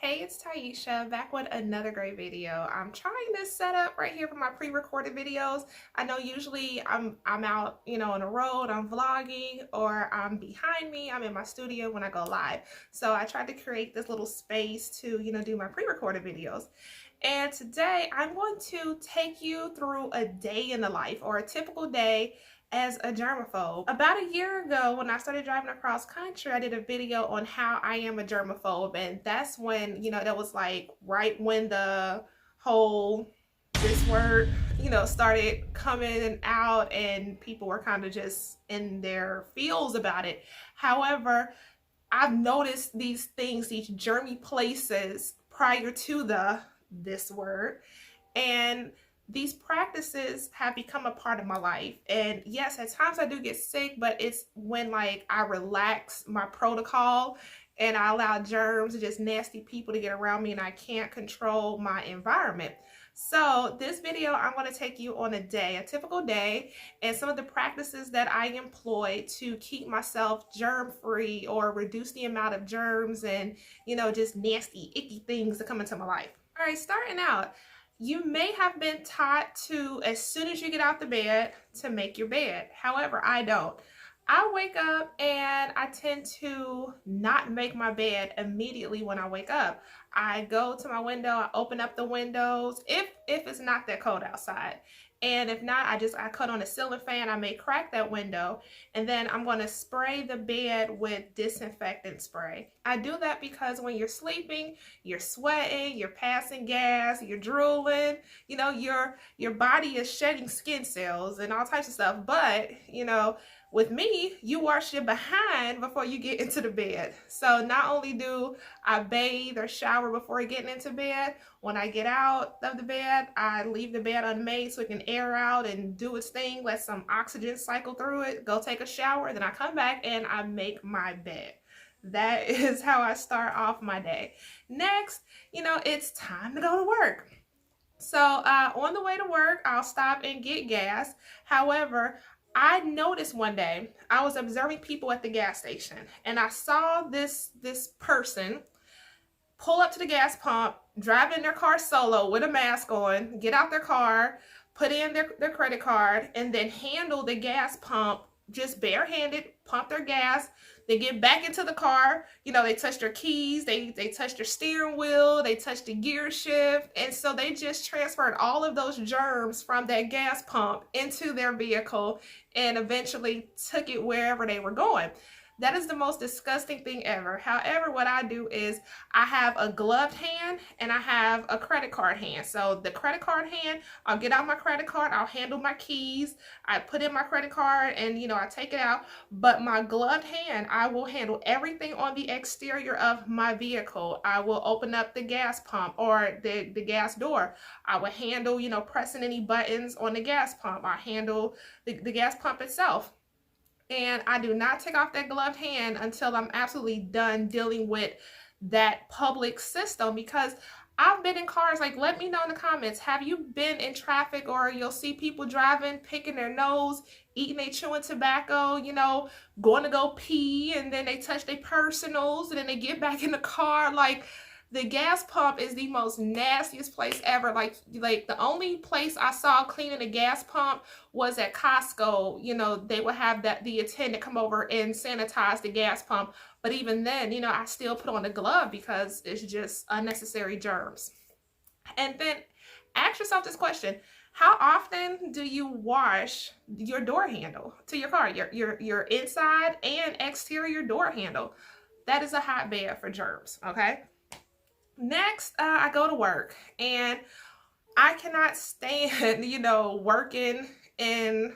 Hey, it's Tieesha back with another great video. I'm trying this setup right here for my pre-recorded videos. I know usually I'm out, on the road, I'm vlogging, or I'm behind me, I'm in my studio when I go live. So I tried to create this little space to, do my pre-recorded videos. And today I'm going to take you through a day in the life, or a typical day as a germaphobe. About a year ago, when I started driving across country, I did a video on how I am a germaphobe, and that's when, that was like right when the whole this word, started coming out and people were kind of just in their feels about it. However, I've noticed these things, these germy places prior to this word, and these practices have become a part of my life. And yes, at times I do get sick, but it's when like I relax my protocol and I allow germs, just nasty people to get around me, and I can't control my environment. So this video, I'm going to take you on a typical day, and some of the practices that I employ to keep myself germ free or reduce the amount of germs and, just nasty, icky things that come into my life. All right, starting out, you may have been taught to, as soon as you get out the bed, to make your bed. However, I don't. I wake up and I tend to not make my bed immediately when I wake up. I go to my window, I open up the windows if it's not that cold outside. And if not, I cut on a ceiling fan, I may crack that window, and then I'm going to spray the bed with disinfectant spray. I do that because when you're sleeping, you're sweating, you're passing gas, you're drooling, your body is shedding skin cells and all types of stuff. But, with me, you wash your behind before you get into the bed. So not only do I bathe or shower before getting into bed, when I get out of the bed, I leave the bed unmade so it can air out and do its thing, let some oxygen cycle through it, go take a shower, then I come back and I make my bed. That is how I start off my day. Next, it's time to go to work. So on the way to work, I'll stop and get gas. However, I noticed one day, I was observing people at the gas station, and I saw this person pull up to the gas pump, drive in their car solo with a mask on, get out their car, put in their credit card, and then handle the gas pump just barehanded, pump their gas. They get back into the car, they touch their keys, they touch their steering wheel, they touch the gear shift, and so they just transferred all of those germs from that gas pump into their vehicle and eventually took it wherever they were going. That is the most disgusting thing ever. However, what I do is I have a gloved hand and I have a credit card hand. So the credit card hand, I'll get out my credit card, I'll handle my keys, I put in my credit card, and I take it out. But my gloved hand, I will handle everything on the exterior of my vehicle. I will open up the gas pump or the gas door. I will handle, pressing any buttons on the gas pump. I handle the gas pump itself. And I do not take off that gloved hand until I'm absolutely done dealing with that public system, because I've been in cars, like, let me know in the comments, have you been in traffic or you'll see people driving, picking their nose, eating, they chewing tobacco, going to go pee, and then they touch their personals, and then they get back in the car. Like, the gas pump is the most nastiest place ever. Like the only place I saw cleaning a gas pump was at Costco. They would have the attendant come over and sanitize the gas pump. But even then, I still put on a glove because it's just unnecessary germs. And then ask yourself this question: how often do you wash your door handle to your car, your inside and exterior door handle? That is a hotbed for germs, okay? Next, I go to work, and I cannot stand, working in,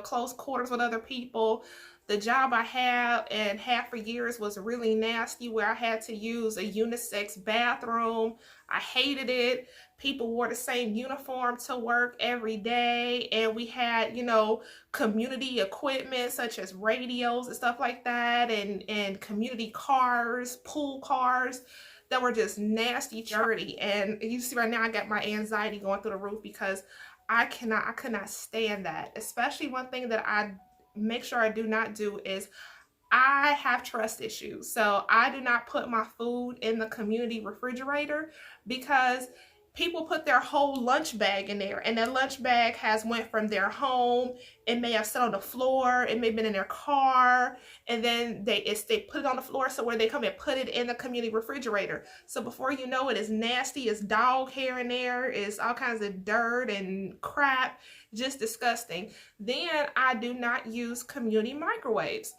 close quarters with other people. The job I have and had for years was really nasty, where I had to use a unisex bathroom. I hated it. People wore the same uniform to work every day, and we had, community equipment such as radios and stuff like that, and community cars, pool cars that were just nasty, dirty. And you see right now I got my anxiety going through the roof because I could not stand that. Especially one thing that I make sure I do not do is I have trust issues. So I do not put my food in the community refrigerator because people put their whole lunch bag in there, and that lunch bag has went from their home. It may have sat on the floor, it may have been in their car, and then they put it on the floor, so where they come and put it in the community refrigerator. So before you know it, it's nasty, it's dog hair in there, it's all kinds of dirt and crap, just disgusting. Then I do not use community microwaves.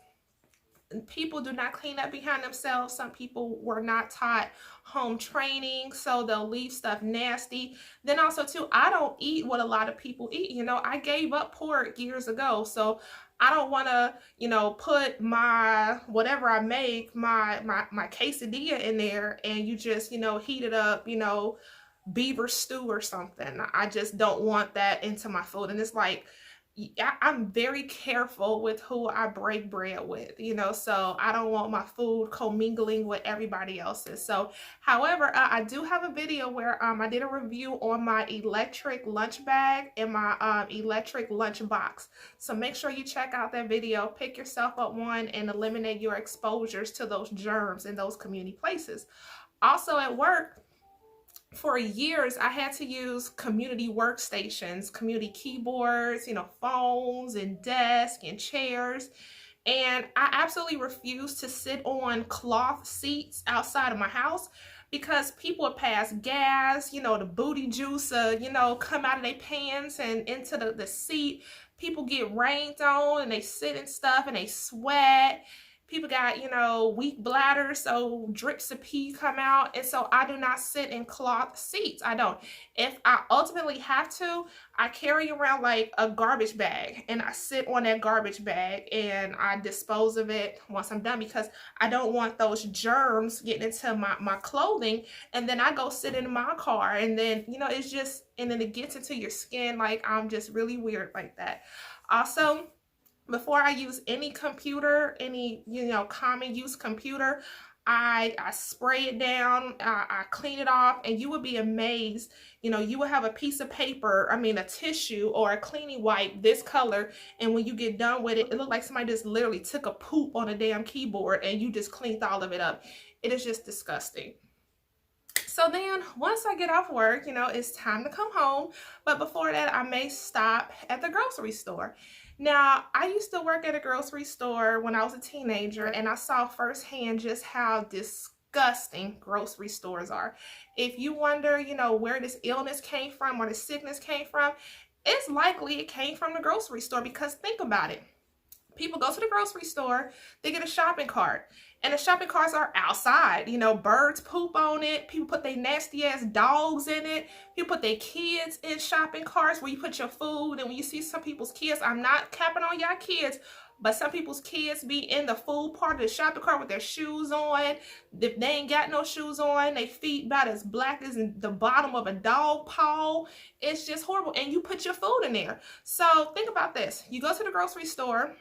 People do not clean up behind themselves. Some people were not taught home training, so they'll leave stuff nasty. Then also too, I don't eat what a lot of people eat. You know, I gave up pork years ago, so I don't want to, you know, put my whatever I make, my quesadilla in there, and you just, you know, heat it up, you know, beaver stew or something. I just don't want that into my food. And it's like, I'm very careful with who I break bread with, you know, so I don't want my food commingling with everybody else's. So, however, I do have a video where I did a review on my electric lunch bag and my electric lunch box. So make sure you check out that video, pick yourself up one, and eliminate your exposures to those germs in those community places. Also at work, for years, I had to use community workstations, community keyboards, you know, phones and desks and chairs. And I absolutely refused to sit on cloth seats outside of my house because people would pass gas, you know, the booty juice, you know, come out of their pants and into the seat. People get rained on and they sit and stuff and they sweat. People got, you know, weak bladders, so drips of pee come out. And so I do not sit in cloth seats. I don't. If I ultimately have to, I carry around like a garbage bag, and I sit on that garbage bag and I dispose of it once I'm done, because I don't want those germs getting into my clothing, and then I go sit in my car, and then, you know, it's just, and then it gets into your skin. Like, I'm just really weird like that. Also, before I use any computer, any, you know, common use computer, I spray it down, I clean it off, and you would be amazed. You know, you would have a piece of paper, I mean a tissue or a cleaning wipe this color, and when you get done with it, it looked like somebody just literally took a poop on a damn keyboard and you just cleaned all of it up. It is just disgusting. So then once I get off work, you know, it's time to come home. But before that, I may stop at the grocery store. Now, I used to work at a grocery store when I was a teenager, and I saw firsthand just how disgusting grocery stores are. If you wonder, you know, where this illness came from or the sickness came from, it's likely it came from the grocery store, because think about it. People go to the grocery store, they get a shopping cart, and the shopping carts are outside. You know, birds poop on it, people put their nasty ass dogs in it, people put their kids in shopping carts where you put your food. And when you see some people's kids, I'm not capping on y'all kids, but some people's kids be in the food part of the shopping cart with their shoes on. If they ain't got no shoes on, they feet about as black as the bottom of a dog paw. It's just horrible. And you put your food in there. So think about this. You go to the grocery store,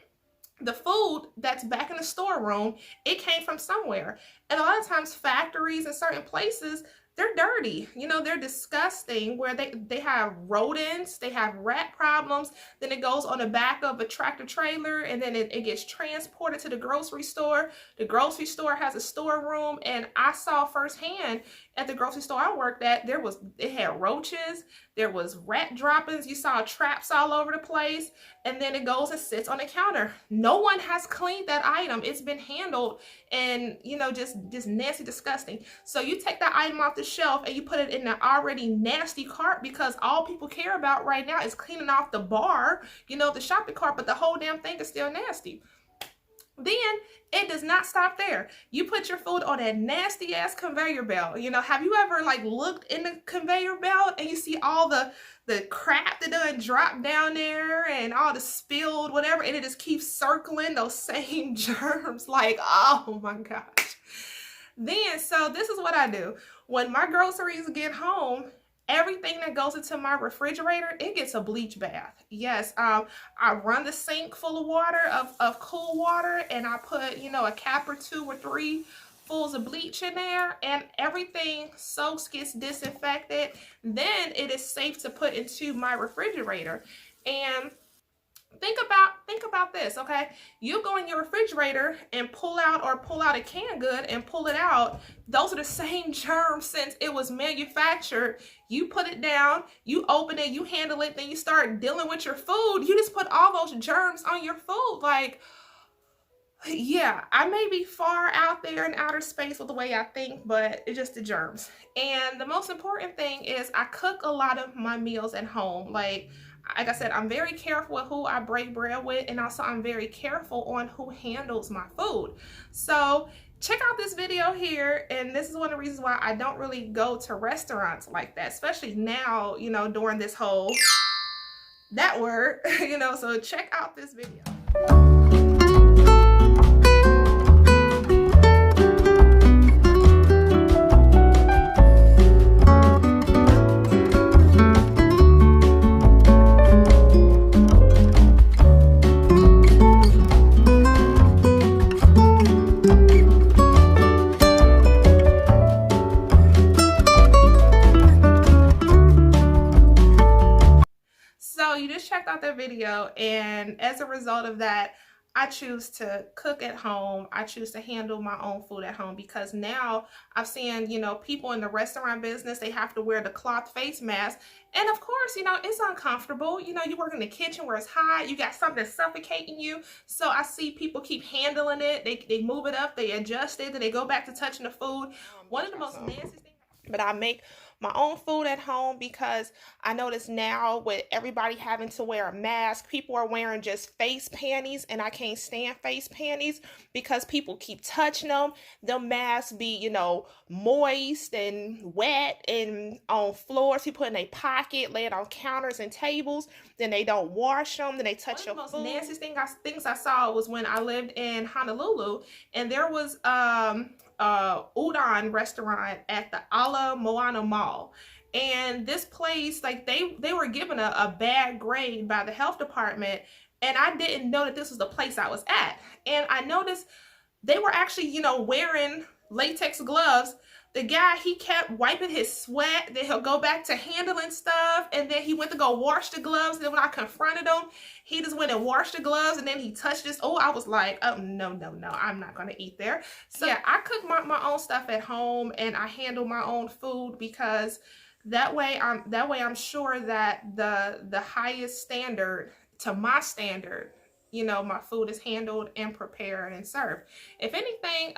the food that's back in the storeroom, it came from somewhere. And a lot of times factories and certain places, they're dirty. You know, they're disgusting, where they have rodents, they have rat problems. Then it goes on the back of a tractor trailer, and then it gets transported to the grocery store. The grocery store has a storeroom, and I saw firsthand at the grocery store I worked at, it had roaches, there was rat droppings, you saw traps all over the place, and then it goes and sits on the counter. No one has cleaned that item. It's been handled, and, you know, just nasty, disgusting. So you take that item off the shelf and you put it in the already nasty cart, because all people care about right now is cleaning off the bar, you know, the shopping cart, but the whole damn thing is still nasty. Then it does not stop there. You put your food on that nasty ass conveyor belt. You know, have you ever like looked in the conveyor belt and you see all the crap that done dropped down there and all the spilled whatever, and it just keeps circling those same germs? Like, oh my gosh. Then, so this is what I do. When my groceries get home, everything that goes into my refrigerator, it gets a bleach bath. Yes, I run the sink full of water, of cool water, and I put, you know, a cap or 2 or 3 fulls of bleach in there, and everything soaks, gets disinfected. Then it is safe to put into my refrigerator. And think about this, okay? You go in your refrigerator and pull out a canned good and pull it out. Those are the same germs since it was manufactured. You put it down, you open it, you handle it, then you start dealing with your food. You just put all those germs on your food. Like, yeah, I may be far out there in outer space with the way I think, but it's just the germs. And the most important thing is I cook a lot of my meals at home. Like I said, I'm very careful with who I break bread with, and also I'm very careful on who handles my food. So check out this video here, and this is one of the reasons why I don't really go to restaurants like that, especially now, you know, during this whole, that word, you know, so check out this video. So you just checked out that video, and as a result of that, I choose to cook at home. I choose to handle my own food at home, because now I've seen, you know, people in the restaurant business, they have to wear the cloth face mask. And of course, you know, it's uncomfortable. You know, you work in the kitchen where it's hot, you got something suffocating you. So I see people keep handling it. They move it up, they adjust it, then they go back to touching the food. One of the most nasty things, but I make my own food at home because I notice now with everybody having to wear a mask, people are wearing just face panties, and I can't stand face panties because people keep touching them. The masks be, you know, moist and wet and on floors. People put in a pocket, lay it on counters and tables, then they don't wash them, then they touch your food. One of the most nastiest things I saw was when I lived in Honolulu, and there was udon restaurant at the Ala Moana Mall, and this place, like, they were given a bad grade by the health department, and I didn't know that this was the place I was at. And I noticed they were actually, you know, wearing latex gloves. The guy, he kept wiping his sweat, then he'll go back to handling stuff, and then he went to go wash the gloves, and then when I confronted him, he just went and washed the gloves, and then he touched this. Oh, I was like, oh, no, I'm not gonna eat there. So yeah, I cook my own stuff at home, and I handle my own food, because that way I'm sure that the highest standard to my standard, you know, my food is handled and prepared and served. If anything,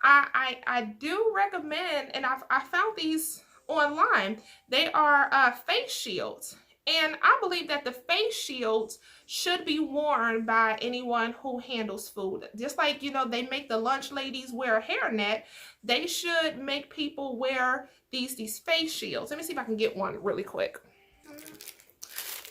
I do recommend, and I found these online, they are face shields. And I believe that the face shields should be worn by anyone who handles food. Just like, you know, they make the lunch ladies wear a hairnet, they should make people wear these face shields. Let me see if I can get one really quick.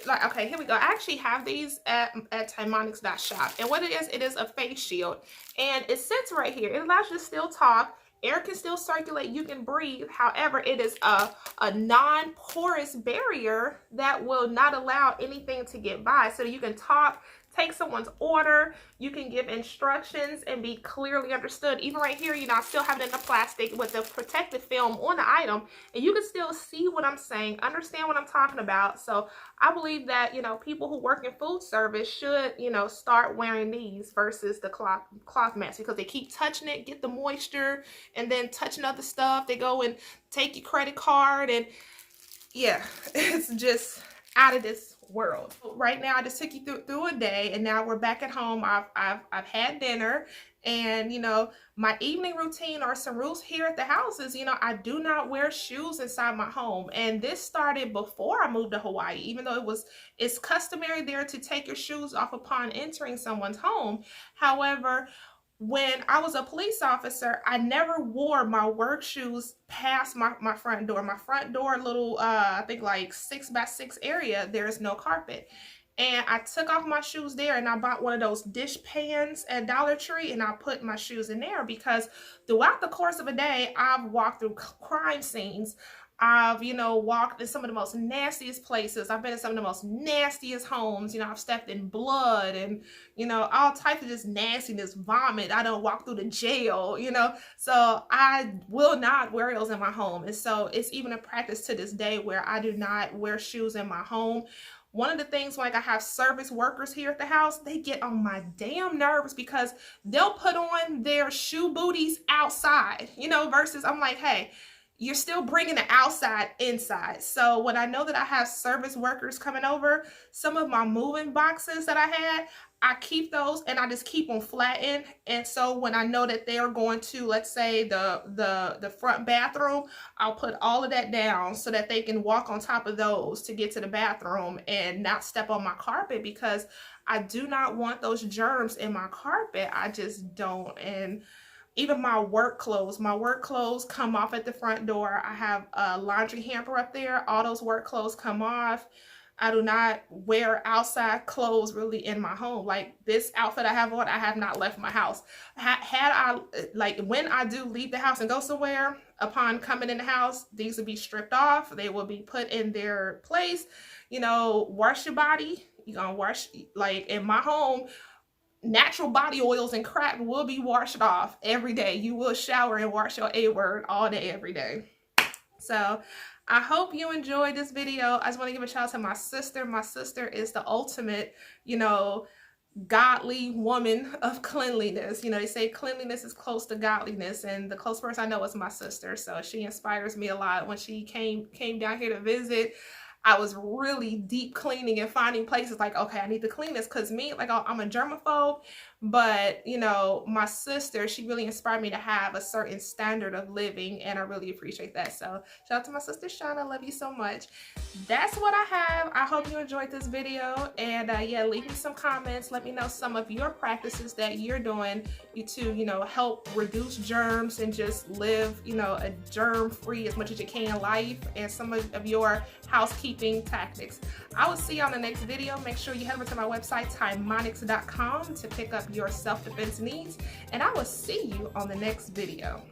Like, okay, here we go. I actually have these at Tieesha. And what it is a face shield. And it sits right here. It allows you to still talk. Air can still circulate. You can breathe. However, it is a non-porous barrier that will not allow anything to get by. So you can talk, take someone's order, you can give instructions and be clearly understood. Even right here, you know, I still have it in the plastic with the protective film on the item, and you can still see what I'm saying, understand what I'm talking about. So I believe that, you know, people who work in food service should, you know, start wearing these versus the cloth mask, because they keep touching it, get the moisture, and then touching other stuff. They go and take your credit card, and yeah, it's just out of this world. Right now, I just took you through a day, and now we're back at home. I've had dinner, and you know, my evening routine or some rules here at the house is, you know, I do not wear shoes inside my home. And this started before I moved to Hawaii, even though it's customary there to take your shoes off upon entering someone's home. However, when I was a police officer, I never wore my work shoes past my front door. My front door, little, I think like 6x6 area, there is no carpet. And I took off my shoes there, and I bought one of those dish pans at Dollar Tree, and I put my shoes in there, because throughout the course of a day, I've walked through crime scenes. I've, you know, walked in some of the most nastiest places. I've been in some of the most nastiest homes. You know, I've stepped in blood and, you know, all types of just nastiness, vomit. I don't walk through the jail, you know. So I will not wear those in my home. And so it's even a practice to this day where I do not wear shoes in my home. One of the things, like I have service workers here at the house, they get on my damn nerves because they'll put on their shoe booties outside, you know, versus I'm like, hey, you're still bringing the outside inside. So when I know that I have service workers coming over, some of my moving boxes that I had, I keep those and I just keep them flattened. And so when I know that they are going to, let's say the front bathroom, I'll put all of that down so that they can walk on top of those to get to the bathroom and not step on my carpet, because I do not want those germs in my carpet. I just don't. And even my work clothes come off at the front door. I have a laundry hamper up there. All those work clothes come off. I do not wear outside clothes really in my home. Like this outfit I have on, I have not left my house. Had I, like when I do leave the house and go somewhere, upon coming in the house, these will be stripped off. They will be put in their place. You know, wash your body. You're gonna wash, like in my home, natural body oils and crap will be washed off every day. You will shower and wash your A-word all day, every day. So I hope you enjoyed this video. I just want to give a shout out to my sister. My sister is the ultimate, you know, godly woman of cleanliness. You know, they say cleanliness is close to godliness, and the close person I know is my sister. So she inspires me a lot. When she came down here to visit, I was really deep cleaning and finding places like, okay, I need to clean this, because me, like, I'm a germaphobe, but you know, my sister, she really inspired me to have a certain standard of living, and I really appreciate that. So shout out to my sister Shauna, love you so much. That's what I have. I hope you enjoyed this video, and yeah, leave me some comments. Let me know some of your practices that you're doing to, you know, help reduce germs and just live, you know, a germ-free as much as you can in life, and some of your housekeeping tactics. I will see you on the next video. Make sure you head over to my website, Tiemonics.com, to pick up your self-defense needs, and I will see you on the next video.